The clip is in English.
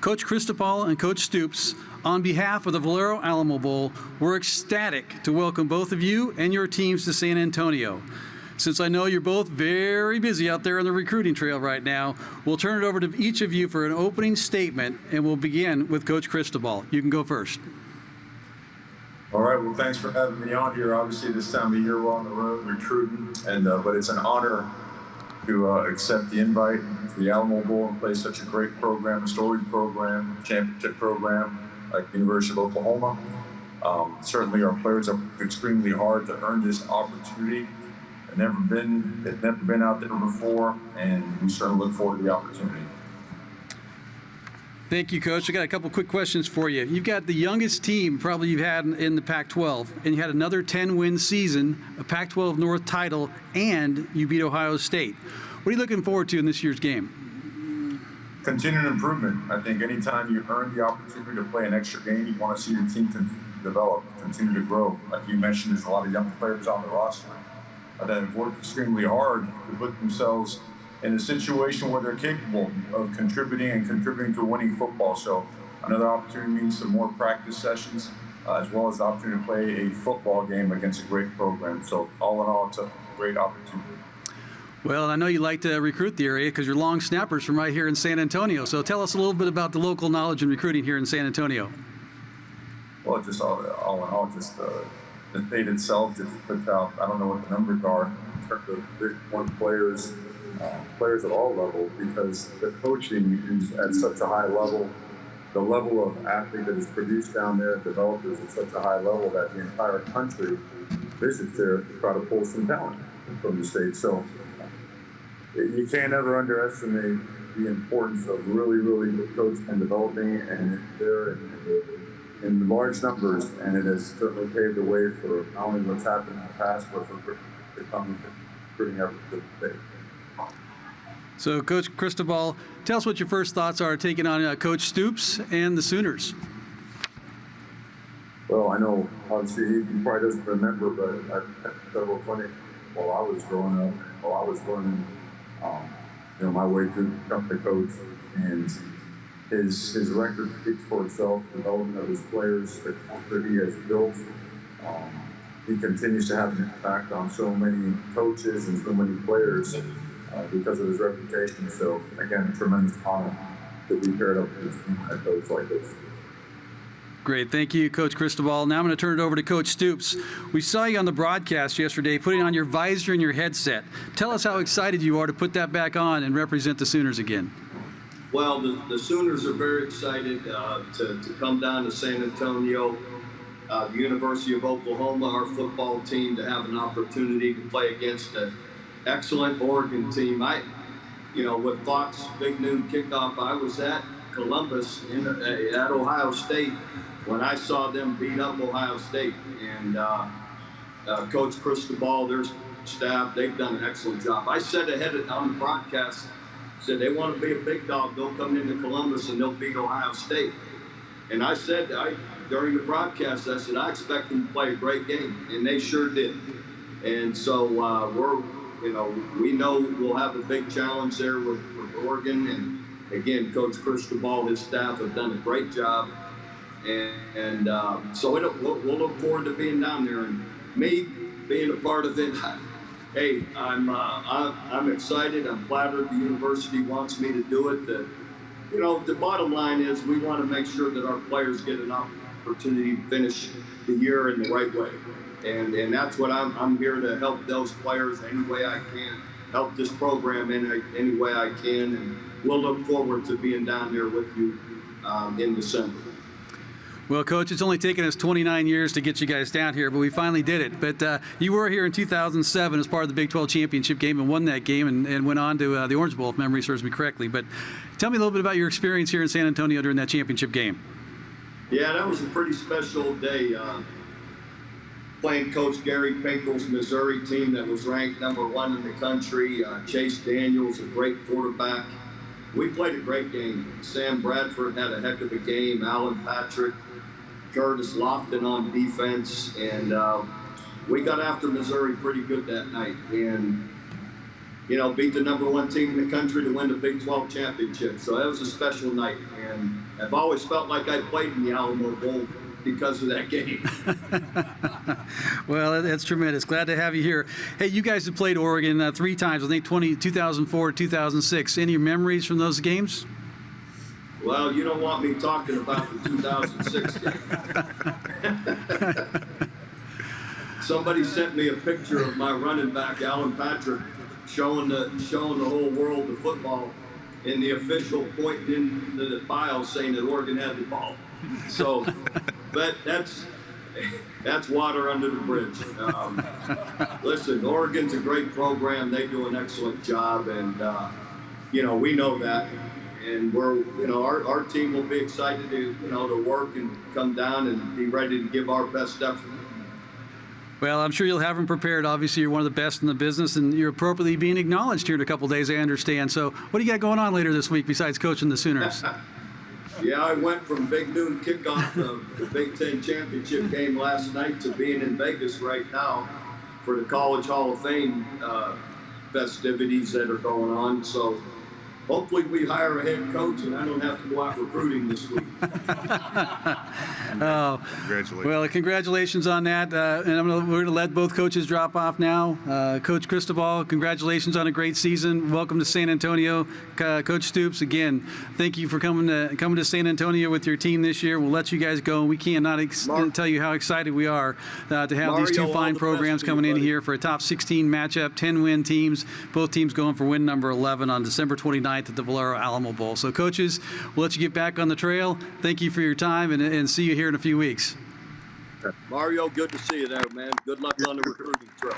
Coach Cristobal and Coach Stoops, on behalf of the Valero Alamo Bowl, we're ecstatic to welcome both of you and your teams to San Antonio. Since I know you're both very busy out there on the recruiting trail right now, we'll turn it over to each of you for an opening statement, and we'll begin with Coach Cristobal. You can go first. All right, well, thanks for having me on here. Obviously, this time of year, we're on the road recruiting, but it's an honor to accept the invite to the Alamo Bowl and play such a great program, a storied program, championship program like the University of Oklahoma. Certainly, our players have worked extremely hard to earn this opportunity. They've never been out there before, and we certainly look forward to the opportunity. Thank you, Coach. I got a couple quick questions for you. You've got the youngest team probably you've had in the Pac-12, and you had another 10-win season, a Pac-12 North title, and you beat Ohio State. What are you looking forward to in this year's game? Continued improvement. I think anytime you earn the opportunity to play an extra game, you want to see your team develop, continue to grow. Like you mentioned, there's a lot of young players on the roster that have worked extremely hard to put themselves in a situation where they're capable of contributing to winning football. So another opportunity means some more practice sessions, as well as the opportunity to play a football game against a great program. So all in all, it's a great opportunity. Well, I know you like to recruit the area because you're long snappers from right here in San Antonio. So tell us a little bit about the local knowledge and recruiting here in San Antonio. Well, just all in all, just the state itself just puts out, I don't know what the numbers are in terms of Big One players, players at all levels, because the coaching is at such a high level. The level of athlete that is produced down there, developers at such a high level that the entire country visits there to try to pull some talent from the state. So you can't ever underestimate the importance of really good coaching and developing, and they're in large numbers, and it has certainly paved the way for not only what's happened in the past, but for becoming recruiting efforts to the state. So, Coach Cristobal, tell us what your first thoughts are taking on Coach Stoops and the Sooners. Well, I know, obviously, he probably doesn't remember, but I've had several clinics while I was growing up, while I was learning, my way to become the coach, and his record speaks for itself, development of his players, the culture he has built. He continues to have an impact on so many coaches and so many players because of his reputation. So, again, a tremendous honor to be paired up with a coach like this. Great. Thank you, Coach Cristobal. Now I'm going to turn it over to Coach Stoops. We saw you on the broadcast yesterday putting on your visor and your headset. Tell us how excited you are to put that back on and represent the Sooners again. Well, the Sooners are very excited to come down to San Antonio. The University of Oklahoma, our football team, to have an opportunity to play against an excellent Oregon team. With Fox Big Noon Kickoff, I was at Columbus at Ohio State when I saw them beat up Ohio State. And Coach Cristobal, their staff, they've done an excellent job. I said on the broadcast, said they want to be a big dog, they'll come into Columbus and they'll beat Ohio State. And I said, during the broadcast, I said, I expect them to play a great game, and they sure did. And so we know we'll have a big challenge there with Oregon. And again, Coach Cristobal, his staff have done a great job. And so we'll look forward to being down there, and me being a part of it. Hey, I'm excited. I'm flattered the university wants me to do it. The bottom line is we want to make sure that our players get an opportunity to finish the year in the right way. And that's what I'm here to help those players any way I can, help this program in any way I can. And we'll look forward to being down there with you in December. Well, Coach, it's only taken us 29 years to get you guys down here, but we finally did it. But you were here in 2007 as part of the Big 12 championship game and won that game and went on to the Orange Bowl, if memory serves me correctly. But tell me a little bit about your experience here in San Antonio during that championship game. Yeah, that was a pretty special day. Playing Coach Gary Pinkel's Missouri team that was ranked #1 in the country. Chase Daniels, a great quarterback. We played a great game. Sam Bradford had a heck of a game. Alan Patrick, Curtis Lofton on defense, and we got after Missouri pretty good that night. And beat the #1 team in the country to win the Big 12 championship. So that was a special night, and I've always felt like I played in the Alamo Bowl because of that game. Well, that's tremendous. Glad to have you here. Hey, you guys have played Oregon 3 times, I think 2004, 2006. Any memories from those games? Well, you don't want me talking about the 2006 game. Somebody sent me a picture of my running back, Alan Patrick, showing the whole world the football, and the official pointing in the file saying that Oregon had the ball. So, but that's water under the bridge. Listen, Oregon's a great program. They do an excellent job, and we know that. And we're, our team will be excited to work and come down and be ready to give our best effort. Well, I'm sure you'll have them prepared. Obviously, you're one of the best in the business, and you're appropriately being acknowledged here in a couple of days, I understand. So what do you got going on later this week besides coaching the Sooners? Yeah, I went from big noon kickoff of the Big Ten championship game last night to being in Vegas right now for the College Hall of Fame festivities that are going on. So hopefully we hire a head coach and I don't have to go out recruiting this week. Oh, Congratulations. well, congratulations on that. And we're going to let both coaches drop off now. Coach Cristobal, congratulations on a great season. Welcome to San Antonio. Coach Stoops, again, thank you for coming to San Antonio with your team this year. We'll let you guys go. We cannot tell you how excited we are to have these two Mario, fine programs coming in here for a top 16 matchup, 10-win teams. Both teams going for win number 11 on December 29th at the Valero Alamo Bowl. So, coaches, we'll let you get back on the trail. Thank you for your time, and see you here in a few weeks. Mario, good to see you there, man. Good luck on the recruiting trail.